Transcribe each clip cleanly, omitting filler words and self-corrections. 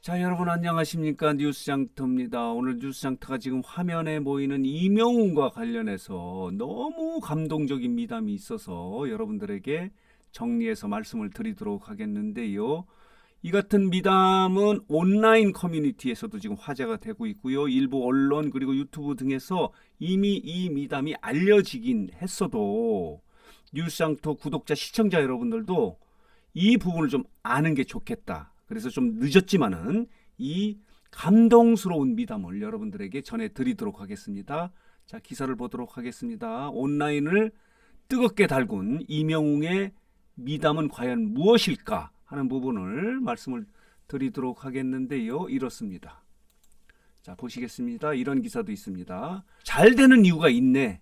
자, 여러분 안녕하십니까? 뉴스장터입니다. 오늘 뉴스장터가 지금 화면에 보이는 이명웅과 관련해서 너무 감동적인 미담이 있어서 여러분들에게 정리해서 말씀을 드리도록 하겠는데요. 이 같은 미담은 온라인 커뮤니티에서도 지금 화제가 되고 있고요. 일부 언론 그리고 유튜브 등에서 이미 이 미담이 알려지긴 했어도 뉴스장터 구독자 시청자 여러분들도 이 부분을 좀 아는 게 좋겠다. 그래서 좀 늦었지만은 이 감동스러운 미담을 여러분들에게 전해드리도록 하겠습니다. 자, 기사를 보도록 하겠습니다. 온라인을 뜨겁게 달군 이명웅의 미담은 과연 무엇일까 하는 부분을 말씀을 드리도록 하겠는데요. 이렇습니다. 자, 보시겠습니다. 이런 기사도 있습니다. 잘 되는 이유가 있네.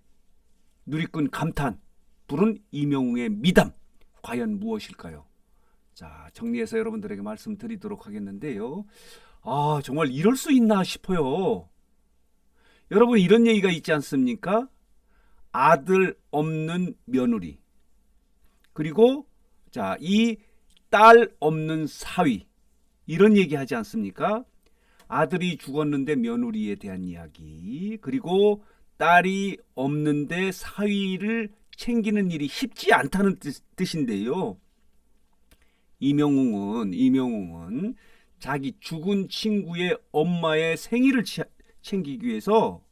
누리꾼 감탄. 부른 이명웅의 미담. 과연 무엇일까요? 자, 정리해서 여러분들에게 말씀드리도록 하겠는데요. 아, 정말 이럴 수 있나 싶어요. 여러분, 이런 얘기가 있지 않습니까? 아들 없는 며느리. 그리고 자, 이 딸 없는 사위. 이런 얘기 하지 않습니까? 아들이 죽었는데 며느리에 대한 이야기. 그리고 딸이 없는데 사위를 챙기는 일이 쉽지 않다는 뜻인데요. 이명웅은 자기 죽은 친구의 엄마의 생일을 챙기기 위해서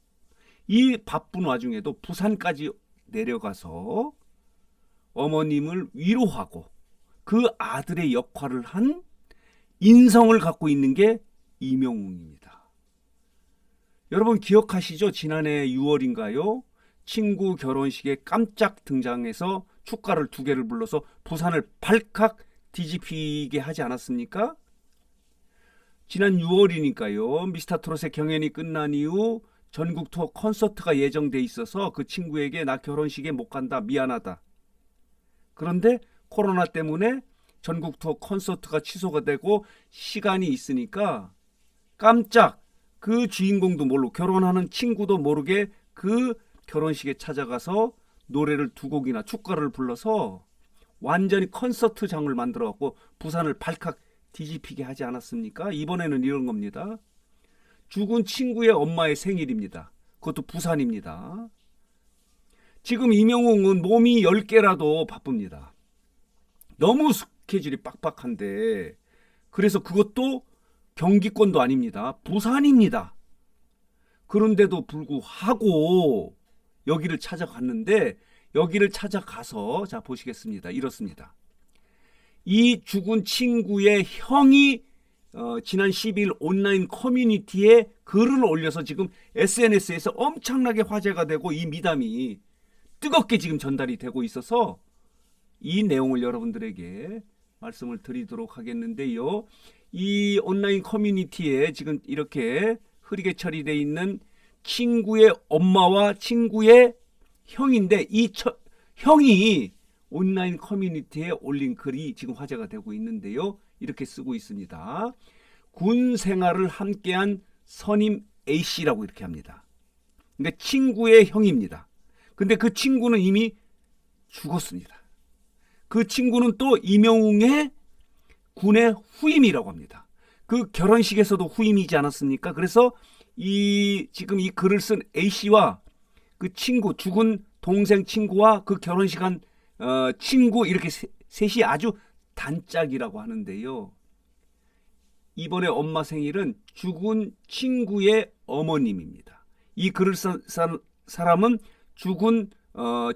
이 바쁜 와중에도 부산까지 내려가서 어머님을 위로하고 그 아들의 역할을 한 인성을 갖고 있는 게 이명웅입니다. 여러분 기억하시죠? 지난해 6월인가요? 친구 결혼식에 깜짝 등장해서 축가를 2개를 불러서 부산을 발칵 뒤집히게 하지 않았습니까? 지난 6월이니까요. 미스터트롯의 경연이 끝난 이후 전국 투어 콘서트가 예정돼 있어서 그 친구에게 나 결혼식에 못 간다. 미안하다. 그런데 코로나 때문에 전국 투어 콘서트가 취소가 되고 시간이 있으니까 깜짝 그 주인공도 모르고 결혼하는 친구도 모르게 그 결혼식에 찾아가서 노래를 2곡이나 축가를 불러서 완전히 콘서트장을 만들어갖고 부산을 발칵 뒤집히게 하지 않았습니까? 이번에는 이런 겁니다. 죽은 친구의 엄마의 생일입니다. 그것도 부산입니다. 지금 이명웅은 몸이 10개라도 바쁩니다. 너무 스케줄이 빡빡한데 그래서 그것도 경기권도 아닙니다. 부산입니다. 그런데도 불구하고 여기를 찾아갔는데 여기를 찾아가서 자 보시겠습니다. 이렇습니다. 이 죽은 친구의 형이 지난 10일 온라인 커뮤니티에 글을 올려서 지금 SNS에서 엄청나게 화제가 되고 이 미담이 뜨겁게 지금 전달이 되고 있어서 이 내용을 여러분들에게 말씀을 드리도록 하겠는데요. 이 온라인 커뮤니티에 지금 이렇게 흐리게 처리되어 있는 친구의 엄마와 친구의 형인데 이 형이 온라인 커뮤니티에 올린 글이 지금 화제가 되고 있는데요. 이렇게 쓰고 있습니다. 군 생활을 함께한 선임 A씨라고 이렇게 합니다. 그러니까 친구의 형입니다. 근데 그 친구는 이미 죽었습니다. 그 친구는 또 이명웅의 군의 후임이라고 합니다. 그 결혼식에서도 후임이지 않았습니까? 그래서 지금 이 글을 쓴 A씨와 그 친구, 죽은 동생 친구와 그 결혼식한 친구 이렇게 셋이 아주 단짝이라고 하는데요. 이번에 엄마 생일은 죽은 친구의 어머님입니다. 이 글을 쓴 사람은 죽은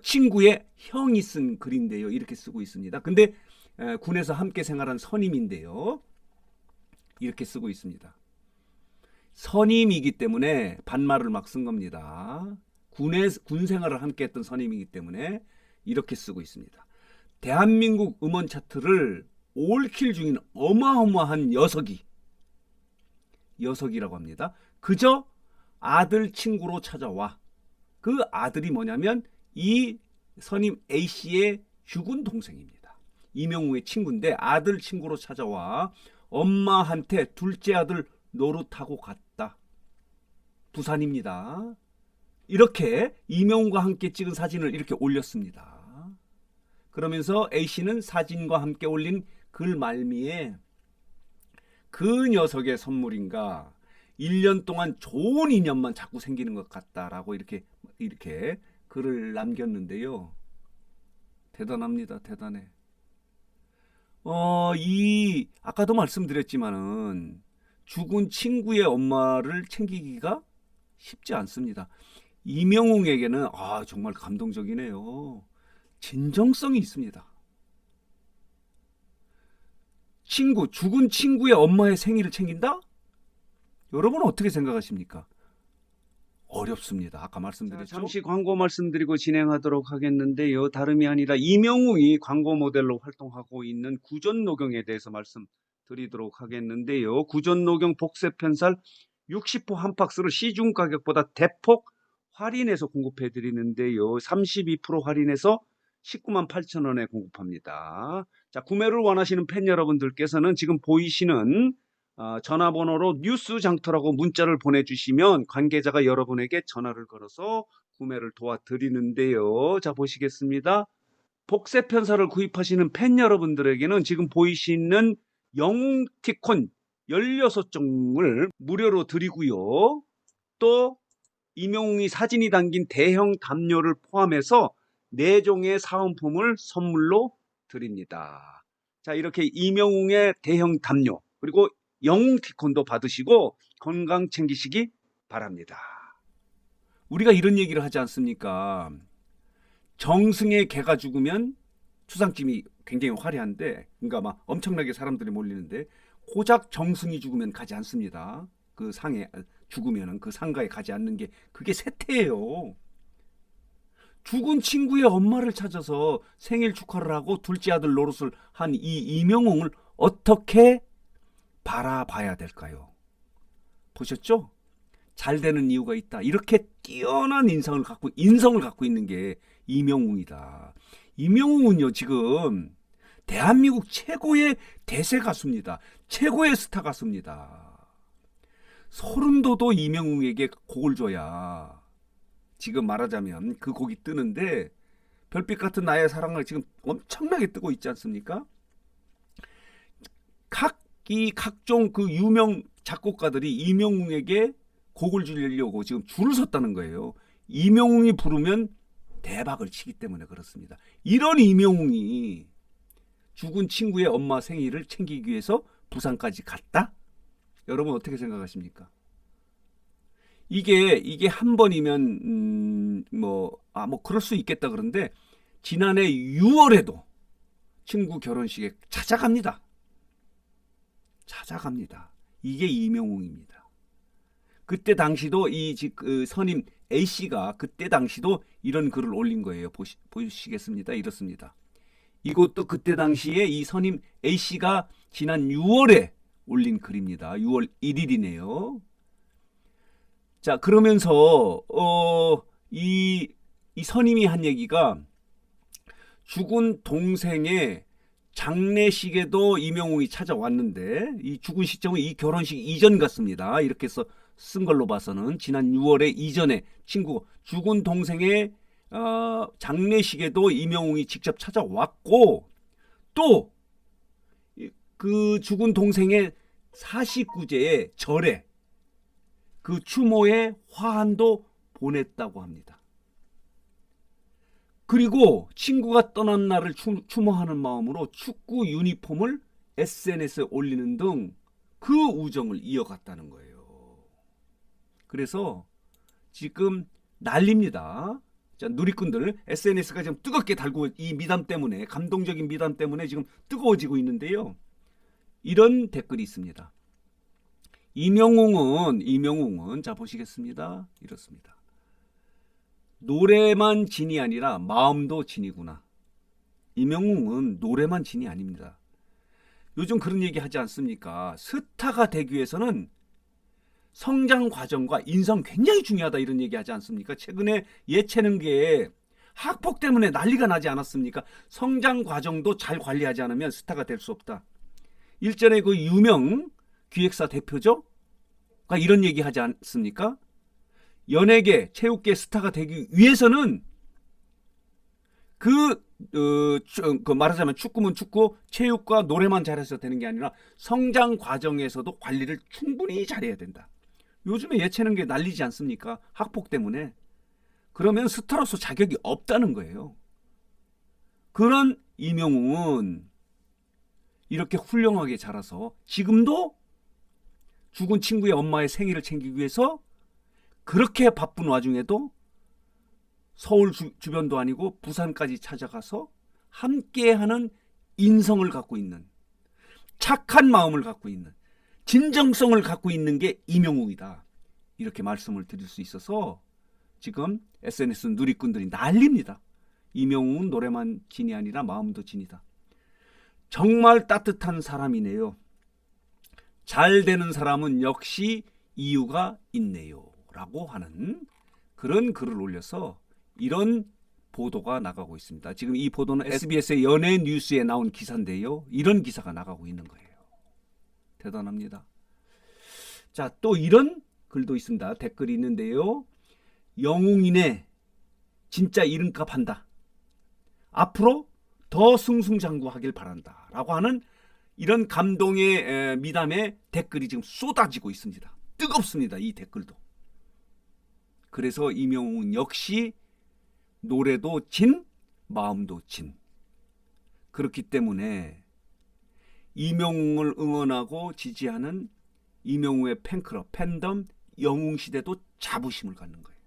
친구의 형이 쓴 글인데요. 이렇게 쓰고 있습니다. 근데 군에서 함께 생활한 선임인데요. 이렇게 쓰고 있습니다. 선임이기 때문에 반말을 막 쓴 겁니다. 군 생활을 함께 했던 선임이기 때문에 이렇게 쓰고 있습니다. 대한민국 음원 차트를 올킬 중인 어마어마한 녀석이라고 합니다. 그저 아들 친구로 찾아와. 그 아들이 뭐냐면 이 선임 A씨의 죽은 동생입니다. 이명웅의 친구인데 아들 친구로 찾아와 엄마한테 둘째 아들 노릇하고 갔다. 부산입니다. 이렇게 이명웅과 함께 찍은 사진을 이렇게 올렸습니다. 그러면서 A씨는 사진과 함께 올린 글 말미에 그 녀석의 선물인가 1년 동안 좋은 인연만 자꾸 생기는 것 같다라고 이렇게 글을 남겼는데요. 대단합니다. 대단해. 아까도 말씀드렸지만은 죽은 친구의 엄마를 챙기기가 쉽지 않습니다. 이명웅에게는 정말 감동적이네요. 진정성이 있습니다. 죽은 친구의 엄마의 생일을 챙긴다? 여러분은 어떻게 생각하십니까? 어렵습니다. 아까 말씀드렸죠. 잠시 광고 말씀드리고 진행하도록 하겠는데요. 다름이 아니라 이명웅이 광고 모델로 활동하고 있는 구전녹용에 대해서 말씀드리도록 하겠는데요. 구전녹용 복세편살 60호 한 박스를 시중 가격보다 대폭 할인해서 공급해 드리는데요. 32% 할인해서 19만 8천 원에 공급합니다. 자, 구매를 원하시는 팬 여러분들께서는 지금 보이시는 전화번호로 뉴스 장터라고 문자를 보내주시면 관계자가 여러분에게 전화를 걸어서 구매를 도와드리는데요. 자, 보시겠습니다. 복세 편사를 구입하시는 팬 여러분들에게는 지금 보이시는 영웅티콘 16종을 무료로 드리고요. 또 이명웅이 사진이 담긴 대형 담요를 포함해서 4종의 사은품을 선물로 드립니다. 자, 이렇게 이명웅의 대형 담요 그리고 영웅티콘도 받으시고 건강 챙기시기 바랍니다. 우리가 이런 얘기를 하지 않습니까? 정승의 개가 죽으면 추상찜이 굉장히 화려한데, 그러니까 막 엄청나게 사람들이 몰리는데 고작 정승이 죽으면 가지 않습니다. 그 상에 죽으면은 그 상가에 가지 않는 게 그게 세태예요. 죽은 친구의 엄마를 찾아서 생일 축하를 하고 둘째 아들 노릇을 한 이 이명웅을 어떻게 바라봐야 될까요? 보셨죠? 잘 되는 이유가 있다. 이렇게 뛰어난 인성을 갖고 있는 게 이명웅이다. 이명웅은요, 지금 대한민국 최고의 대세 가수입니다. 최고의 스타 가수입니다. 소름돋도 이명웅에게 곡을 줘야 지금 말하자면 그 곡이 뜨는데, 별빛 같은 나의 사랑을 지금 엄청나게 뜨고 있지 않습니까? 각종 그 유명 작곡가들이 이명웅에게 곡을 주려고 지금 줄을 섰다는 거예요. 이명웅이 부르면 대박을 치기 때문에 그렇습니다. 이런 이명웅이 죽은 친구의 엄마 생일을 챙기기 위해서 부산까지 갔다? 여러분 어떻게 생각하십니까? 이게 한 번이면 그럴 수 있겠다. 그런데 지난해 6월에도 친구 결혼식에 찾아갑니다. 이게 이명웅입니다. 그때 당시도 선임 A씨가 그때 당시도 이런 글을 올린 거예요. 보시겠습니다. 이렇습니다. 이것도 그때 당시에 이 선임 A씨가 지난 6월에 올린 글입니다. 6월 1일이네요. 자, 그러면서 이 선임이 한 얘기가 죽은 동생의 장례식에도 이명웅이 찾아왔는데 이 죽은 시점은 이 결혼식 이전 같습니다. 이렇게 해서 쓴 걸로 봐서는 지난 6월에 이전에 죽은 동생의 장례식에도 이명웅이 직접 찾아왔고, 또 그 죽은 동생의 49제의 절에 그 추모의 화환도 보냈다고 합니다. 그리고 친구가 떠난 날을 추모하는 마음으로 축구 유니폼을 SNS에 올리는 등 그 우정을 이어갔다는 거예요. 그래서 지금 난립니다. 자, 누리꾼들 SNS가 지금 뜨겁게 달고 이 미담 때문에, 감동적인 미담 때문에 지금 뜨거워지고 있는데요. 이런 댓글이 있습니다. 이명웅은 자, 보시겠습니다. 이렇습니다. 노래만 진이 아니라 마음도 진이구나. 이명웅은 노래만 진이 아닙니다. 요즘 그런 얘기 하지 않습니까? 스타가 되기 위해서는 성장 과정과 인성 굉장히 중요하다, 이런 얘기 하지 않습니까? 최근에 예체능계에 학폭 때문에 난리가 나지 않았습니까? 성장 과정도 잘 관리하지 않으면 스타가 될 수 없다. 일전에 그 유명 기획사 대표죠? 이런 얘기 하지 않습니까? 연예계, 체육계 스타가 되기 위해서는 그 그 말하자면 축구면 축구, 체육과 노래만 잘해서 되는 게 아니라 성장 과정에서도 관리를 충분히 잘해야 된다. 요즘에 예체능 게 난리지 않습니까? 학폭 때문에. 그러면 스타로서 자격이 없다는 거예요. 그런 이명웅은 이렇게 훌륭하게 자라서 지금도 죽은 친구의 엄마의 생일을 챙기기 위해서 그렇게 바쁜 와중에도 서울 주변도 아니고 부산까지 찾아가서 함께하는 인성을 갖고 있는, 착한 마음을 갖고 있는, 진정성을 갖고 있는 게 이명웅이다. 이렇게 말씀을 드릴 수 있어서 지금 SNS 누리꾼들이 난립니다. 이명웅은 노래만 진이 아니라 마음도 진이다. 정말 따뜻한 사람이네요. 잘 되는 사람은 역시 이유가 있네요. 라고 하는 그런 글을 올려서 이런 보도가 나가고 있습니다. 지금 이 보도는 SBS의 연예 뉴스에 나온 기사인데요. 이런 기사가 나가고 있는 거예요. 대단합니다. 자, 또 이런 글도 있습니다. 댓글이 있는데요. 영웅이네. 진짜 이름값 한다. 앞으로 더 승승장구하길 바란다. 라고 하는 이런 감동의 미담의 댓글이 지금 쏟아지고 있습니다. 뜨겁습니다. 이 댓글도. 그래서 이명웅 역시 노래도 진, 마음도 진. 그렇기 때문에 이명웅을 응원하고 지지하는 이명웅의 팬클럽, 팬덤, 영웅시대도 자부심을 갖는 거예요.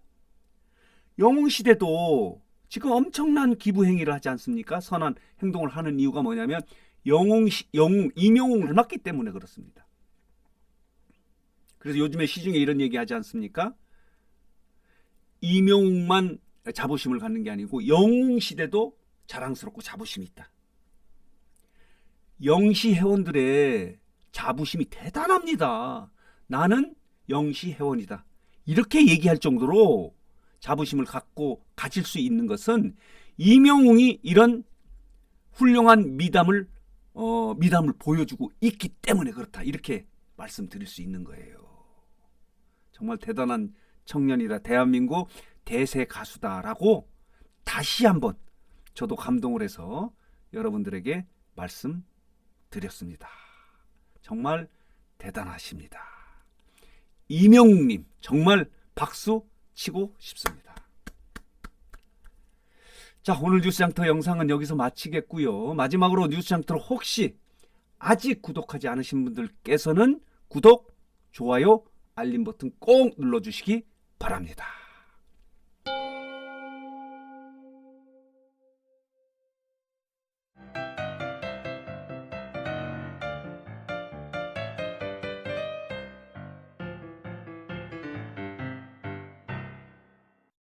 영웅시대도 지금 엄청난 기부 행위를 하지 않습니까? 선한 행동을 하는 이유가 뭐냐면 이명웅을 닮았기 때문에 그렇습니다. 그래서 요즘에 시중에 이런 얘기 하지 않습니까? 이명웅만 자부심을 갖는 게 아니고 영웅시대도 자랑스럽고 자부심이 있다. 영시 회원들의 자부심이 대단합니다. 나는 영시 회원이다. 이렇게 얘기할 정도로 자부심을 갖고 가질 수 있는 것은 이명웅이 이런 훌륭한 미담을 보여주고 있기 때문에 그렇다. 이렇게 말씀드릴 수 있는 거예요. 정말 대단한 청년이다. 대한민국 대세 가수다라고 다시 한번 저도 감동을 해서 여러분들에게 말씀드렸습니다. 정말 대단하십니다. 이명웅님 정말 박수 치고 싶습니다. 자, 오늘 뉴스장터 영상은 여기서 마치겠고요. 마지막으로 뉴스장터로 혹시 아직 구독하지 않으신 분들께서는 구독, 좋아요, 알림 버튼 꼭 눌러주시기 바랍니다.